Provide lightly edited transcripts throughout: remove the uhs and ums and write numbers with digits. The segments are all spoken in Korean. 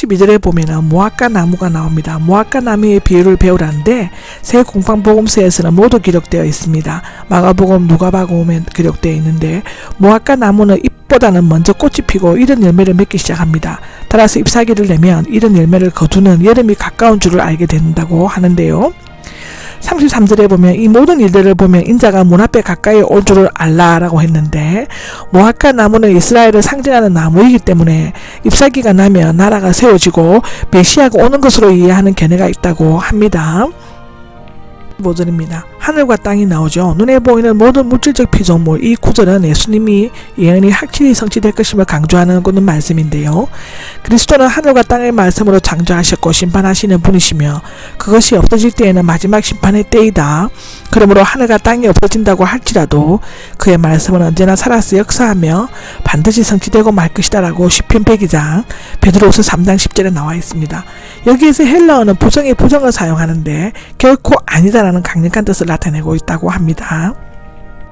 12절에 보면은 무화과 나무가 나옵니다. 무화과 나무의 비유를 배우라는데 새 공방복음서에서는 모두 기록되어 있습니다. 마가복음, 누가복음에 기록되어 있는데 무화과 나무는 잎보다는 먼저 꽃이 피고 이른 열매를 맺기 시작합니다. 따라서 잎사귀를 내면 이른 열매를 거두는 여름이 가까운 줄을 알게 된다고 하는데요. 33절에 보면 이 모든 일들을 보면 인자가 문 앞에 가까이 올 줄을 알라라고 했는데 무화과 나무는 이스라엘을 상징하는 나무이기 때문에 잎사귀가 나면 나라가 세워지고 메시아가 오는 것으로 이해하는 견해가 있다고 합니다. 15절입니다. 하늘과 땅이 나오죠. 눈에 보이는 모든 물질적 피조물. 이 구절은 예수님이 예언이 확실히 성취될 것임을 강조하는 그런 말씀인데요. 그리스도는 하늘과 땅의 말씀으로 창조하셨고 심판하시는 분이시며 그것이 없어질 때에는 마지막 심판의 때이다. 그러므로 하늘과 땅이 없어진다고 할지라도 그의 말씀은 언제나 살아서 역사하며 반드시 성취되고 말 것이다 라고 시편 102장 베드로후서 3장 10절에 나와 있습니다. 여기에서 헬라어는 부정의 부정을 사용하는데 결코 아니다라는 강력한 뜻을 나타내고 있다고 합니다.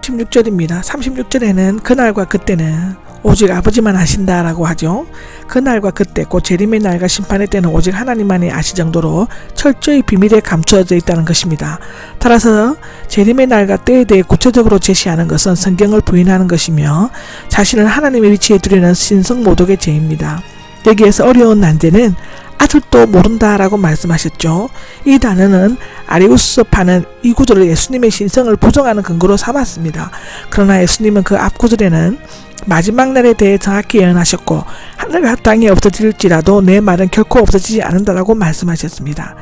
16절입니다. 36절에는 그날과 그때는 오직 아버지만 아신다라고 하죠. 그날과 그때 곧 재림의 날과 심판의 때는 오직 하나님만이 아실 정도로 철저히 비밀에 감추어져 있다는 것입니다. 따라서 재림의 날과 때에 대해 구체적으로 제시하는 것은 성경을 부인하는 것이며 자신을 하나님의 위치에 두려는 신성모독의 죄입니다. 여기에서 어려운 난제는 아직도 모른다라고 말씀하셨죠. 이 단어는 아리우스파는 이 구절을 예수님의 신성을 부정하는 근거로 삼았습니다. 그러나 예수님은 그 앞 구절에는 마지막 날에 대해 정확히 예언하셨고 하늘과 땅이 없어질지라도 내 말은 결코 없어지지 않는다라고 말씀하셨습니다.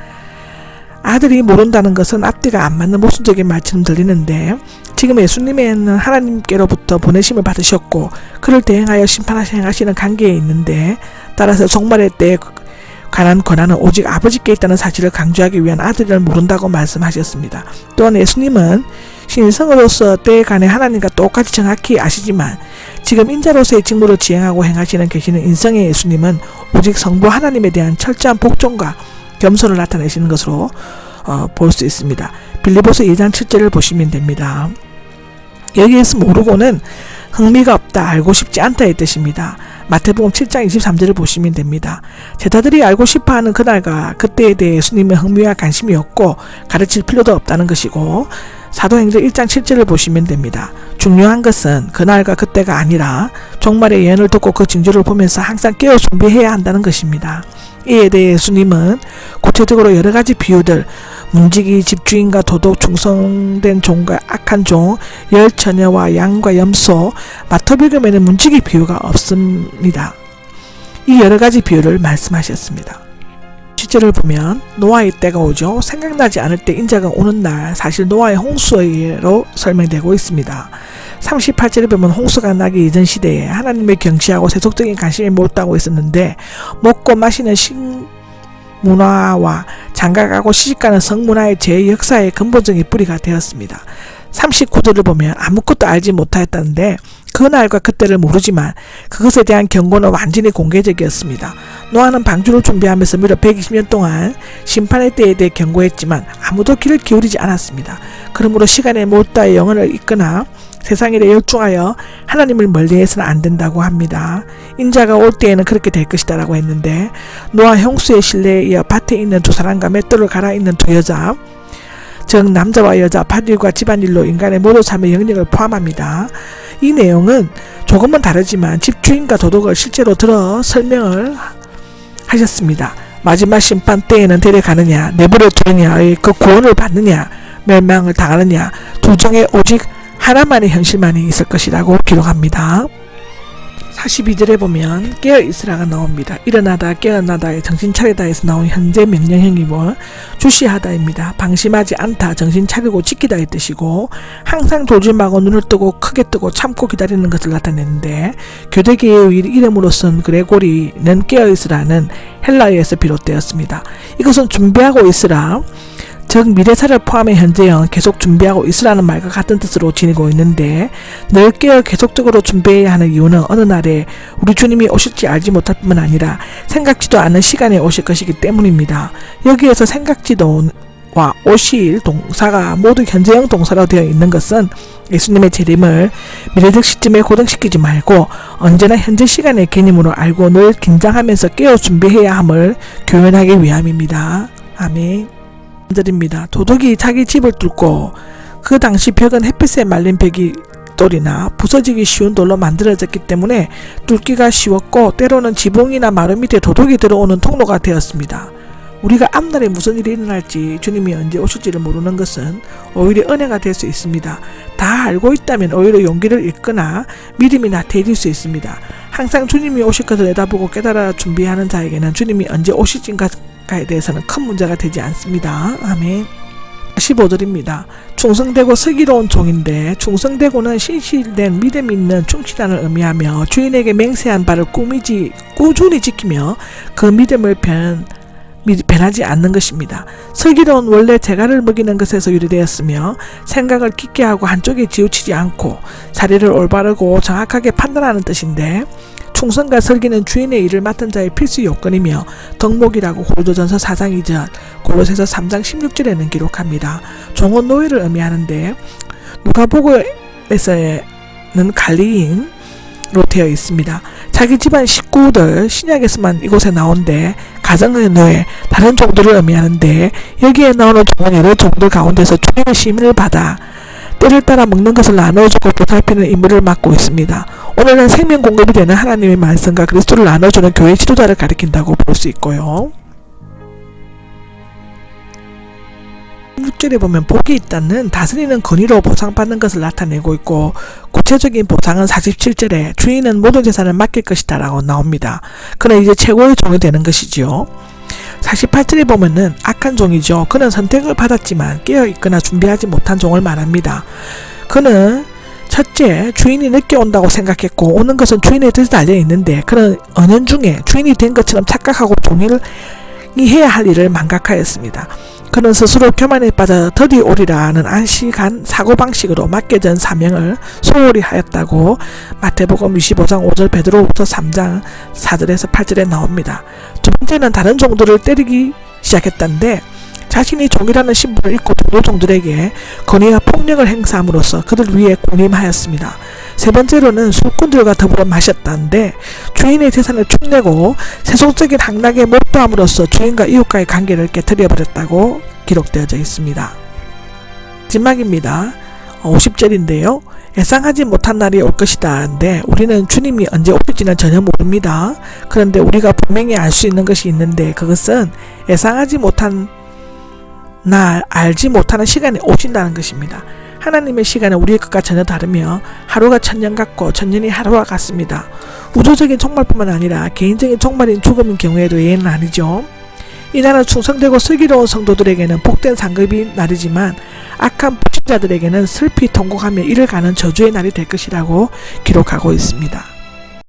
아들이 모른다는 것은 앞뒤가 안 맞는 모순적인 말처럼 들리는데 지금 예수님은 하나님께로부터 보내심을 받으셨고 그를 대행하여 심판하시는 관계에 있는데 따라서 종말의 때에 관한 권한은 오직 아버지께 있다는 사실을 강조하기 위한 아들을 모른다고 말씀하셨습니다. 또한 예수님은 신성으로서 때에 관해 하나님과 똑같이 정확히 아시지만 지금 인자로서의 직무를 지행하고 행하시는 계시는 인성의 예수님은 오직 성부 하나님에 대한 철저한 복종과 겸손을 나타내시는 것으로 볼 수 있습니다. 빌립보서 2장 7절을 보시면 됩니다. 여기에서 모르고는 흥미가 없다, 알고 싶지 않다의 뜻입니다. 마태복음 7장 23절을 보시면 됩니다. 제자들이 알고 싶어하는 그날과 그때에 대해 예수님의 흥미와 관심이 없고 가르칠 필요도 없다는 것이고 사도행전 1장 7절을 보시면 됩니다. 중요한 것은 그날과 그때가 아니라 종말의 예언을 듣고 그 징조를 보면서 항상 깨어 준비해야 한다는 것입니다. 이에 대해 예수님은 구체적으로 여러가지 비유들, 문지기, 집주인과 도덕, 충성된 종과 악한 종, 열처녀와 양과 염소, 마태복음에는 문지기 비유가 없습니다. 이 여러가지 비유를 말씀하셨습니다. 실제를 보면 노아의 때가 오죠. 생각나지 않을 때 인자가 오는 날, 사실 노아의 홍수로 설명되고 있습니다. 38절에 보면 홍수가 나기 이전 시대에 하나님을 경시하고 세속적인 관심에 몰두하고 있었는데 먹고 마시는 식문화와 장가가고 시집가는 성문화의 제 역사의 근본적인 뿌리가 되었습니다. 39절을 보면 아무것도 알지 못하였다는데 그날과 그때를 모르지만 그것에 대한 경고는 완전히 공개적이었습니다. 노아는 방주를 준비하면서 무려 120년 동안 심판의 때에 대해 경고했지만 아무도 귀를 기울이지 않았습니다. 그러므로 시간에 몰두하여 영혼을 잊거나 세상 일에 열중하여 하나님을 멀리해서는 안 된다고 합니다. 인자가 올 때에는 그렇게 될 것이다 라고 했는데 노아 홍수의 신뢰에 이어 밭에 있는 두 사람과 맷돌을 갈아 있는 두 여자, 즉 남자와 여자, 밭일과 집안일로 인간의 모든 삶의 영역을 포함합니다. 이 내용은 조금은 다르지만 집주인과 도덕을 실제로 들어 설명을 하셨습니다. 마지막 심판 때에는 데려가느냐, 내버려 두느냐의 그 구원을 받느냐, 멸망을 당하느냐, 두 중에 오직 하나만의 현실만이 있을 것이라고 기록합니다. 42절에 보면 깨어있으라가 나옵니다. 일어나다, 깨어나다의 정신 차리다에서 나온 현재 명령형이고 주시하다입니다. 방심하지 않다, 정신 차리고 지키다의 뜻이고 항상 졸지 말고 눈을 뜨고 크게 뜨고 참고 기다리는 것을 나타내는데 교대계의 이름으로 쓴 그레고리는 깨어있으라는 헬라어에서 비롯되었습니다. 이것은 준비하고 있으라, 즉 미래사를 포함해 현재형 계속 준비하고 있으라는 말과 같은 뜻으로 지니고 있는데 늘 깨어 계속적으로 준비해야 하는 이유는 어느 날에 우리 주님이 오실지 알지 못할 뿐만 아니라 생각지도 않은 시간에 오실 것이기 때문입니다. 여기에서 생각지도와 오실 동사가 모두 현재형 동사로 되어 있는 것은 예수님의 재림을 미래적 시점에 고정시키지 말고 언제나 현재 시간의 개념으로 알고 늘 긴장하면서 깨어 준비해야 함을 교훈하기 위함입니다. 아멘. 절입니다. 도둑이 자기 집을 뚫고 그 당시 벽은 햇빛에 말린 벽이 돌이나 부서지기 쉬운 돌로 만들어졌기 때문에 뚫기가 쉬웠고 때로는 지붕이나 마루 밑에 도둑이 들어오는 통로가 되었습니다. 우리가 앞날에 무슨 일이 일어날지 주님이 언제 오실지를 모르는 것은 오히려 은혜가 될 수 있습니다. 다 알고 있다면 오히려 용기를 잃거나 믿음이 나태해질 수 있습니다. 항상 주님이 오실 것을 내다보고 깨달아 준비하는 자에게는 주님이 언제 오실지가에 대해서는 큰 문제가 되지 않습니다. 아멘. 15절입니다. 충성되고 슬기로운 종인데 충성되고는 신실된 믿음 있는 충실함을 의미하며 주인에게 맹세한 바를 꾸준히 지키며 그 믿음을 변하지 않는 것입니다. 슬기로운 원래 재갈을 먹이는 것에서 유래되었으며 생각을 깊게 하고 한쪽에 치우치지 않고 자리를 올바르고 정확하게 판단하는 뜻인데 충성과 슬기는 주인의 일을 맡은 자의 필수 요건이며 덕목이라고 고린도전서 4장 2절, 골로새서 3장 16절에는 기록합니다. 종은 노예를 의미하는데 누가복음에서는 관리인으로 되어 있습니다. 자기 집안 식구들 신약에서만 이곳에 나오는데 가정의 노예, 다른 종들을 의미하는데 여기에 나오는 종은 여러 종들 가운데서 주님의 시민을 받아 때를 따라 먹는 것을 나눠주고 보살피는 임무를 맡고 있습니다. 오늘은 생명 공급이 되는 하나님의 말씀과 그리스도를 나눠주는 교회 지도자를 가리킨다고 볼 수 있고요. 16절에 보면 복이 있다는 다스리는 권위로 보상받는 것을 나타내고 있고 구체적인 보상은 47절에 주인은 모든 재산을 맡길 것이다 라고 나옵니다. 그는 이제 최고의 종이 되는 것이지요. 48절에 보면은 악한 종이죠. 그는 선택을 받았지만 깨어있거나 준비하지 못한 종을 말합니다. 그는 첫째, 주인이 늦게 온다고 생각했고 오는 것은 주인의 뜻에 달려있는데 그는 은연중에 주인이 된 것처럼 착각하고 종이 해야 할 일을 망각하였습니다. 그는 스스로 교만에 빠져 더디 오리라는 안식한 사고방식으로 맡겨진 사명을 소홀히 하였다고 마태복음 25장 5절, 베드로후서 3장 4절에서 8절에 나옵니다. 두 번째는 다른 종들을 때리기 시작했다는데 자신이 종이라는 신분을 잃고 동료 종들에게 권위와 폭력을 행사함으로써 그들 위에 군림하였습니다. 세 번째로는 술꾼들과 더불어 마셨다는데 주인의 재산을 축내고 세속적인 향락에 몰두함으로써 주인과 이웃과의 관계를 깨트려버렸다고 기록되어져 있습니다. 마지막입니다. 50절인데요. 예상하지 못한 날이 올 것이다. 근데 우리는 주님이 언제 오실지는 전혀 모릅니다. 그런데 우리가 분명히 알 수 있는 것이 있는데 그것은 예상하지 못한 날, 알지 못하는 시간이 오신다는 것입니다. 하나님의 시간은 우리의 것과 전혀 다르며 하루가 천년 같고 천년이 하루와 같습니다. 우주적인 종말뿐만 아니라 개인적인 종말인 죽음인 경우에도 예외는 아니죠. 이 날은 충성되고 슬기로운 성도들에게는 복된 상급의 날이지만 악한 불신자들에게는 슬피 통곡하며 이를 가는 저주의 날이 될 것이라고 기록하고 있습니다.